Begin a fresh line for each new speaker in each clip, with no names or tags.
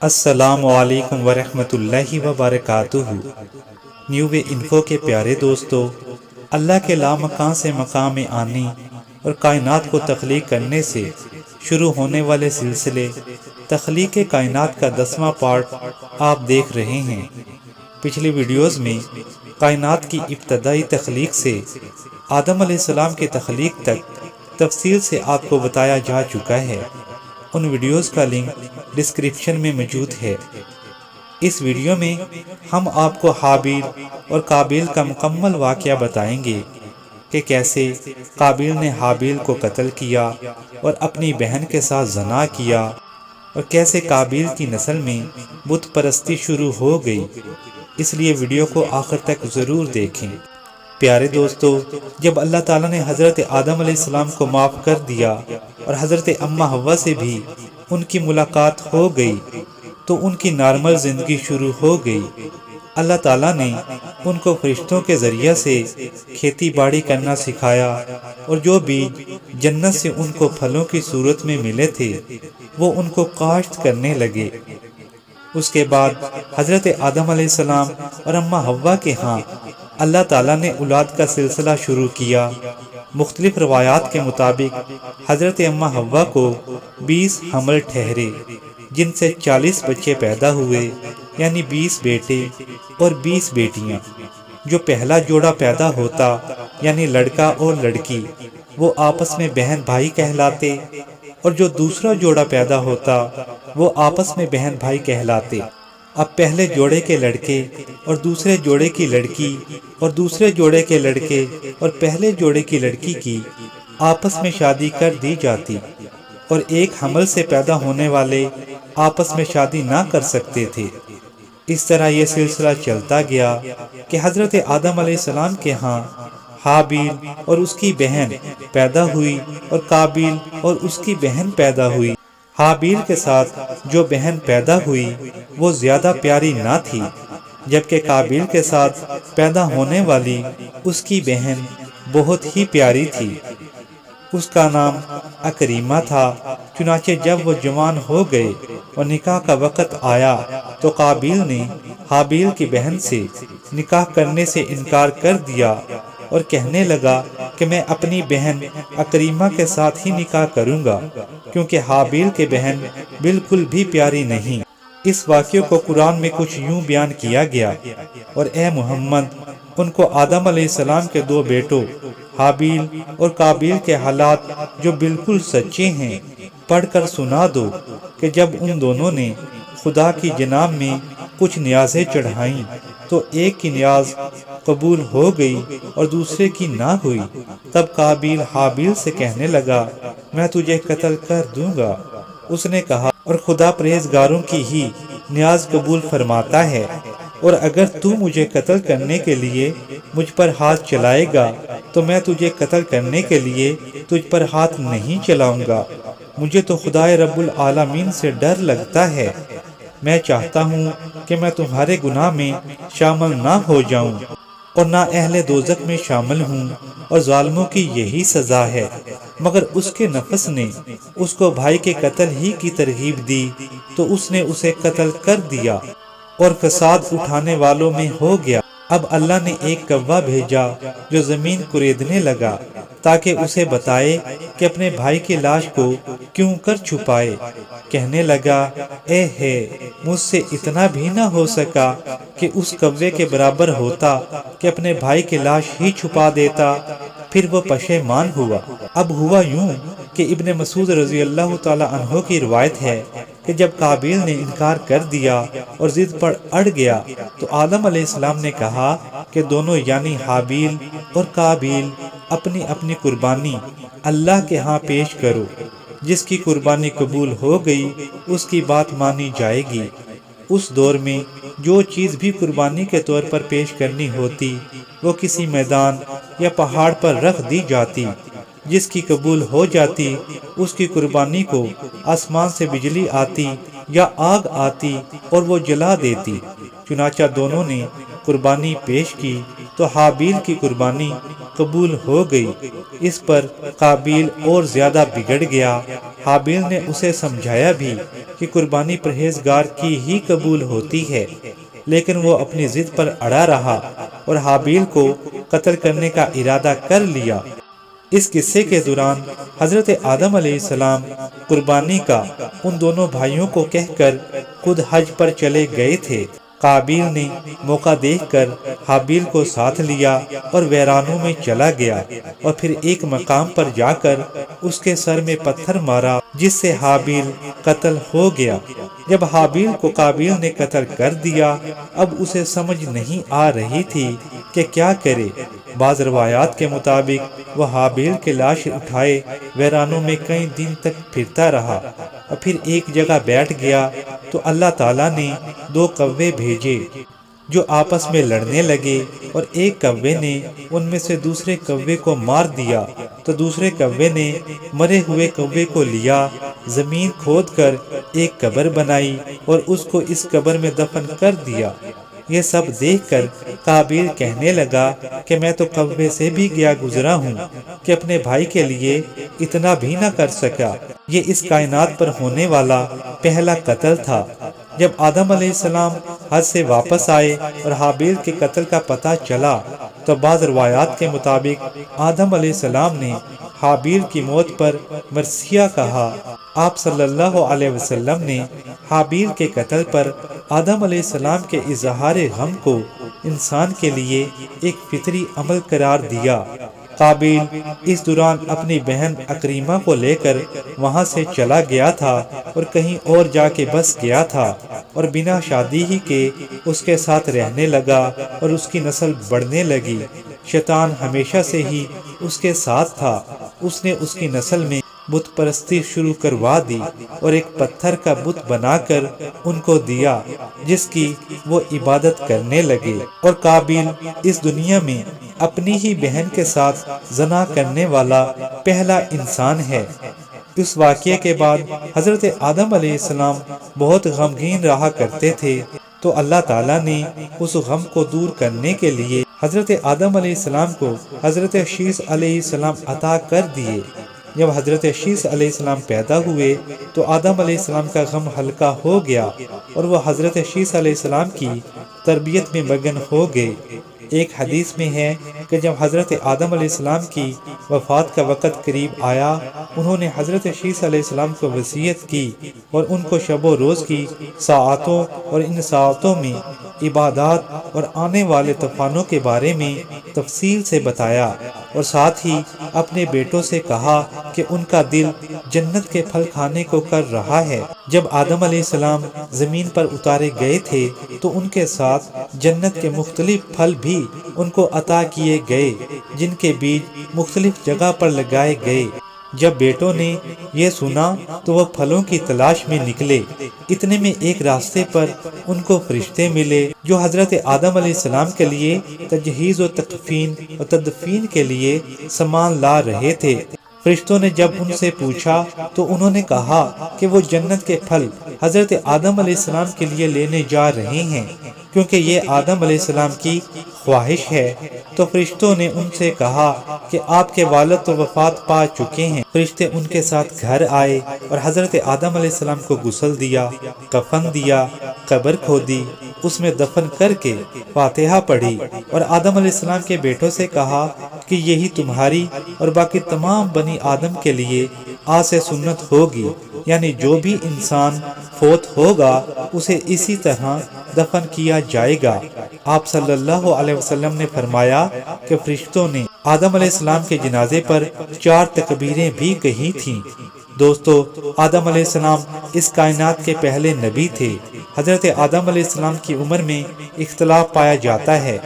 السلام علیکم ورحمۃ اللہ وبرکاتہ۔ نیو وے انفو کے پیارے دوستو، اللہ کے لامکان سے مقام میں آنے اور کائنات کو تخلیق کرنے سے شروع ہونے والے سلسلے تخلیق کائنات کا 10واں پارٹ آپ دیکھ رہے ہیں۔ پچھلی ویڈیوز میں کائنات کی ابتدائی تخلیق سے آدم علیہ السلام کی تخلیق تک تفصیل سے آپ کو بتایا جا چکا ہے۔ ان ویڈیوز کا لنک ڈسکرپشن میں موجود ہے۔ اس ویڈیو میں ہم آپ کو حابیل اور قابیل کا مکمل واقعہ بتائیں گے کہ کیسے قابیل نے حابیل کو قتل کیا اور اپنی بہن کے ساتھ زنا کیا، اور کیسے قابیل کی نسل میں بت پرستی شروع ہو گئی۔ اس لیے ویڈیو کو آخر تک ضرور دیکھیں۔ پیارے دوستو، جب اللہ تعالیٰ نے حضرت آدم علیہ السلام کو معاف کر دیا اور حضرت اماں حوا سے بھی ان کی ملاقات ہو گئی تو ان کی نارمل زندگی شروع ہو گئی۔ اللہ تعالیٰ نے ان کو فرشتوں کے ذریعے سے کھیتی باڑی کرنا سکھایا، اور جو بیج جنت سے ان کو پھلوں کی صورت میں ملے تھے وہ ان کو کاشت کرنے لگے۔ اس کے بعد حضرت آدم علیہ السلام اور اماں حوا کے ہاں اللہ تعالیٰ نے اولاد کا سلسلہ شروع کیا۔ مختلف روایات کے مطابق حضرت اماں حوا کو 20 حمل ٹھہرے، جن سے 40 بچے پیدا ہوئے، یعنی 20 بیٹے اور 20 بیٹیاں۔ جو پہلا جوڑا پیدا ہوتا یعنی لڑکا اور لڑکی، وہ آپس میں بہن بھائی کہلاتے، اور جو دوسرا جوڑا پیدا ہوتا وہ آپس میں بہن بھائی کہلاتے۔ اب پہلے جوڑے کے لڑکے اور دوسرے جوڑے کی لڑکی اور دوسرے جوڑے کے لڑکے اور پہلے جوڑے کی لڑکی کی آپس میں شادی کر دی جاتی، اور ایک حمل سے پیدا ہونے والے آپس میں شادی نہ کر سکتے تھے۔ اس طرح یہ سلسلہ چلتا گیا کہ حضرت آدم علیہ السلام کے ہاں حابیل اور اس کی بہن پیدا ہوئی، اور قابیل اور اس کی بہن پیدا ہوئی۔ حابیل کے ساتھ جو بہن پیدا ہوئی وہ زیادہ پیاری نہ تھی، جبکہ قابیل کے ساتھ پیدا ہونے والی اس کی بہن بہت ہی پیاری تھی۔ اس کا نام اکریمہ تھا۔ چنانچہ جب وہ جوان ہو گئے اور نکاح کا وقت آیا تو قابیل نے حابیل کی بہن سے نکاح کرنے سے انکار کر دیا اور کہنے لگا کہ میں اپنی بہن اکریمہ کے ساتھ ہی نکاح کروں گا، کیونکہ حابیل کی بہن بالکل بھی پیاری نہیں۔ اس واقعے کو قرآن میں کچھ یوں بیان کیا گیا: اور اے محمد، ان کو آدم علیہ السلام کے 2 بیٹوں حابیل اور قابیل کے حالات جو بالکل سچے ہیں پڑھ کر سنا دو کہ جب ان دونوں نے خدا کی جناب میں کچھ نیازیں چڑھائیں تو ایک کی نیاز قبول ہو گئی اور دوسرے کی نہ ہوئی۔ تب قابیل حابیل سے کہنے لگا، میں تجھے قتل کر دوں گا۔ اس نے کہا، اور خدا پرہیزگاروں کی ہی نیاز قبول فرماتا ہے، اور اگر تو مجھے قتل کرنے کے لیے مجھ پر ہاتھ چلائے گا تو میں تجھے قتل کرنے کے لیے تجھ پر ہاتھ نہیں چلاؤں گا۔ مجھے تو خدائے رب العالمین سے ڈر لگتا ہے۔ میں چاہتا ہوں کہ میں تمہارے گناہ میں شامل نہ ہو جاؤں اور نہ اہل دوزخ میں شامل ہوں، اور ظالموں کی یہی سزا ہے۔ مگر اس کے نفس نے اس کو بھائی کے قتل ہی کی ترغیب دی تو اس نے اسے قتل کر دیا اور فساد اٹھانے والوں میں ہو گیا۔ اب اللہ نے ایک کوا بھیجا جو زمین کریدنے لگا تاکہ اسے بتائے کہ اپنے بھائی کی لاش کو کیوں کر چھپائے۔ کہنے لگا، اے ہے، مجھ سے اتنا بھی نہ ہو سکا کہ اس کوے کے برابر ہوتا کہ اپنے بھائی کی لاش ہی چھپا دیتا۔ پھر وہ پشیمان ہوا۔ اب ہوا یوں کہ ابن مسعود رضی اللہ تعالی عنہ کی روایت ہے کہ جب قابیل نے انکار کر دیا اور ضد پر اڑ گیا تو آدم علیہ السلام نے کہا کہ دونوں یعنی حابیل اور قابیل اپنی اپنی قربانی اللہ کے ہاں پیش کرو۔ جس کی قربانی قبول ہو گئی اس کی بات مانی جائے گی۔ اس دور میں جو چیز بھی قربانی کے طور پر پیش کرنی ہوتی وہ کسی میدان یا پہاڑ پر رکھ دی جاتی۔ جس کی قبول ہو جاتی اس کی قربانی کو آسمان سے بجلی آتی یا آگ آتی اور وہ جلا دیتی۔ چنانچہ دونوں نے قربانی پیش کی تو حابیل کی قربانی قبول ہو گئی۔ اس پر قابیل اور زیادہ بگڑ گیا۔ حابیل نے اسے سمجھایا بھی کہ قربانی پرہیزگار کی ہی قبول ہوتی ہے، لیکن وہ اپنی ضد پر اڑا رہا اور حابیل کو قتل کرنے کا ارادہ کر لیا۔ اس قصے کے دوران حضرت آدم علیہ السلام قربانی کا ان دونوں بھائیوں کو کہہ کر خود حج پر چلے گئے تھے۔ قابیل نے موقع دیکھ کر حابیل کو ساتھ لیا اور ویرانوں میں چلا گیا، اور پھر ایک مقام پر جا کر اس کے سر میں پتھر مارا، جس سے حابیل قتل ہو گیا۔ جب حابیل کو قابیل نے قتل کر دیا، اب اسے سمجھ نہیں آ رہی تھی کہ کیا کرے۔ بعض روایات کے مطابق وہ حابیل کی لاش اٹھائے ویرانوں میں کئی دن تک پھرتا رہا، اور پھر ایک جگہ بیٹھ گیا تو اللہ تعالیٰ نے 2 کوے بھیجے جو آپس میں لڑنے لگے، اور ایک کوے نے ان میں سے دوسرے کوے کو مار دیا تو دوسرے کوے نے مرے ہوئے کوے کو لیا، زمین کھود کر ایک قبر بنائی اور اس کو اس قبر میں دفن کر دیا۔ یہ سب دیکھ کر قابیل کہنے لگا کہ میں تو کوے سے بھی گیا گزرا ہوں کہ اپنے بھائی کے لیے اتنا بھی نہ کر سکا۔ یہ اس کائنات پر ہونے والا پہلا قتل تھا۔ جب آدم علیہ السلام حج سے واپس آئے اور حابیل کے قتل کا پتہ چلا تو بعض روایات کے مطابق آدم علیہ السلام نے حابیل کی موت پر مرثیہ کہا۔ آپ صلی اللہ علیہ وسلم نے حابیل کے قتل پر آدم علیہ السلام کے اظہار غم کو انسان کے لیے ایک فطری عمل قرار دیا۔ قابیل اس دوران اپنی بہن اکریمہ کو لے کر وہاں سے چلا گیا تھا اور کہیں اور جا کے بس گیا تھا، اور بنا شادی ہی کے اس کے ساتھ رہنے لگا اور اس کی نسل بڑھنے لگی۔ شیطان ہمیشہ سے ہی اس کے ساتھ تھا۔ اس نے اس کی نسل میں بت پرستی شروع کروا دی اور ایک پتھر کا بت بنا کر ان کو دیا جس کی وہ عبادت کرنے لگے۔ اور قابیل اس دنیا میں اپنی ہی بہن کے ساتھ زنا کرنے والا پہلا انسان ہے۔ اس واقعے کے بعد حضرت آدم علیہ السلام بہت غمگین رہا کرتے تھے، تو اللہ تعالیٰ نے اس غم کو دور کرنے کے لیے حضرت آدم علیہ السلام کو حضرت شیث علیہ السلام عطا کر دیے۔ جب حضرت شیث علیہ السلام پیدا ہوئے تو آدم علیہ السلام کا غم ہلکا ہو گیا اور وہ حضرت شیث علیہ السلام کی تربیت میں مگن ہو گئے۔ ایک حدیث میں ہے کہ جب حضرت آدم علیہ السلام کی وفات کا وقت قریب آیا، انہوں نے حضرت شیث علیہ السلام کو وصیت کی اور ان کو شب و روز کی ساعتوں اور ان ساعتوں میں عبادات اور آنے والے طوفانوں کے بارے میں تفصیل سے بتایا، اور ساتھ ہی اپنے بیٹوں سے کہا کہ ان کا دل جنت کے پھل کھانے کو کر رہا ہے۔ جب آدم علیہ السلام زمین پر اتارے گئے تھے تو ان کے ساتھ جنت کے مختلف پھل بھی ان کو عطا کیے گئے، جن کے بیج مختلف جگہ پر لگائے گئے۔ جب بیٹوں نے یہ سنا تو وہ پھلوں کی تلاش میں نکلے۔ اتنے میں ایک راستے پر ان کو فرشتے ملے جو حضرت آدم علیہ السلام کے لیے تجہیز و تکفین اور تدفین کے لیے سامان لا رہے تھے۔ فرشتوں نے جب ان سے پوچھا تو انہوں نے کہا کہ وہ جنت کے پھل حضرت آدم علیہ السلام کے لیے لینے جا رہے ہیں، کیونکہ یہ آدم علیہ السلام کی خواہش ہے۔ تو فرشتوں نے ان سے کہا کہ آپ کے والد تو وفات پا چکے ہیں۔ فرشتے ان کے ساتھ گھر آئے اور حضرت آدم علیہ السلام کو غسل دیا، کفن دیا، قبر کھودی، اس میں دفن کر کے فاتحہ پڑھی، اور آدم علیہ السلام کے بیٹوں سے کہا کہ یہی تمہاری اور باقی تمام بنی آدم کے لیے آج سے سنت ہوگی، یعنی جو بھی انسان فوت ہوگا اسے اسی طرح دفن کیا جائے گا۔ آپ صلی اللہ علیہ وسلم نے فرمایا کہ فرشتوں نے آدم علیہ السلام کے جنازے پر 4 تکبیریں بھی کہی تھیں۔ دوستو، آدم علیہ السلام اس کائنات کے پہلے نبی تھے۔ حضرت آدم علیہ السلام کی عمر میں اختلاف پایا جاتا ہے۔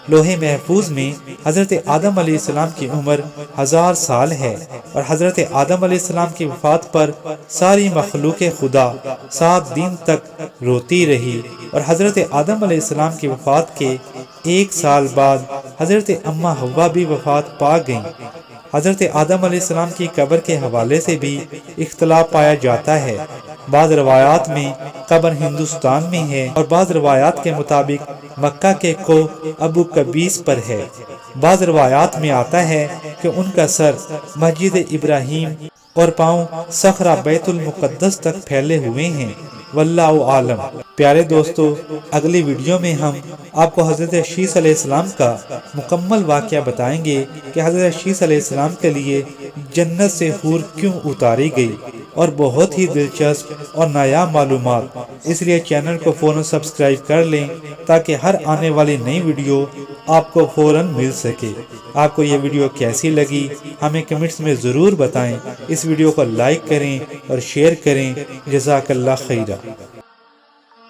لوح محفوظ میں حضرت آدم علیہ السلام کی عمر 1000 سال ہے، اور حضرت آدم علیہ السلام کی وفات پر ساری مخلوق خدا 7 دن تک روتی رہی، اور حضرت آدم علیہ السلام کی وفات کے 1 سال بعد حضرت اماں حوا بھی وفات پا گئیں۔ حضرت آدم علیہ السلام کی قبر کے حوالے سے بھی اختلاف پایا جاتا ہے۔ بعض روایات میں قبر ہندوستان میں ہے، اور بعض روایات کے مطابق مکہ کے کوہ ابو قبیس پر ہے۔ بعض روایات میں آتا ہے کہ ان کا سر مسجد ابراہیم اور پاؤں صخرہ بیت المقدس تک پھیلے ہوئے ہیں، واللہ عالم۔ پیارے دوستو، اگلی ویڈیو میں ہم آپ کو حضرت شیس علیہ السلام کا مکمل واقعہ بتائیں گے کہ حضرت شیس علیہ السلام کے لیے جنت سے حور کیوں اتاری گئی، اور بہت ہی دلچسپ اور نایاب معلومات۔ اس لیے چینل کو فوراً سبسکرائب کر لیں تاکہ ہر آنے والی نئی ویڈیو آپ کو فوراً مل سکے۔ آپ کو یہ ویڈیو کیسی لگی ہمیں کمنٹس میں ضرور بتائیں۔ اس ویڈیو کو لائک کریں اور شیئر کریں۔ جزاک اللہ خیرہ۔